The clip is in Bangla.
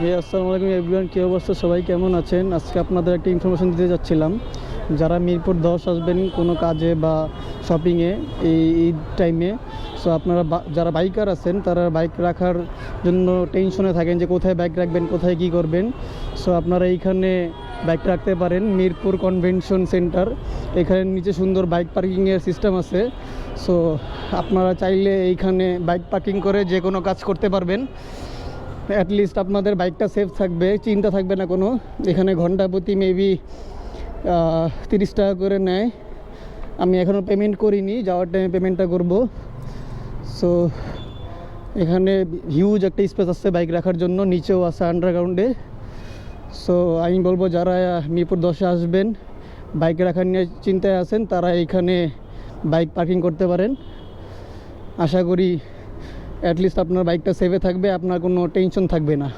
আসসালামু আলাইকুম এভরিওয়ান, কী অবস্থা, সবাই কেমন আছেন? আজকে আপনাদের একটা ইনফরমেশন দিতে যাচ্ছিলাম। যারা মিরপুর 10 আসবেন কোনো কাজে বা শপিংয়ে এই টাইমে, সো আপনারা যারা বাইকার আছেন তারা বাইক রাখার জন্য টেনশনে থাকেন যে কোথায় বাইক রাখবেন, কোথায় কী করবেন। সো আপনারা এইখানে বাইক রাখতে পারেন মিরপুর কনভেনশন সেন্টার। এখানে নিচে সুন্দর বাইক পার্কিংয়ের সিস্টেম আছে। সো আপনারা চাইলে এইখানে বাইক পার্কিং করে যে কোনো কাজ করতে পারবেন। অ্যাটলিস্ট আপনাদের বাইকটা সেফ থাকবে, চিন্তা থাকবে না কোনো। এখানে ঘন্টা প্রতি মেবি 30 টাকা করে নেয়। আমি এখনও পেমেন্ট করিনি, যাওয়ার টাইমে পেমেন্টটা করব। সো এখানে হিউজ একটা স্পেস আছে বাইক রাখার জন্য, নিচেও আছে আন্ডারগ্রাউন্ডে। সো আমি বলবো যারা মিরপুর 10-এ আসবেন, বাইক রাখার নিয়ে চিন্তায় আছেন, তারা এইখানে বাইক পার্কিং করতে পারেন। আশা করি অ্যাটলিস্ট আপনার বাইকটা সেভে থাকবে, আপনার কোনো টেনশন থাকবে না।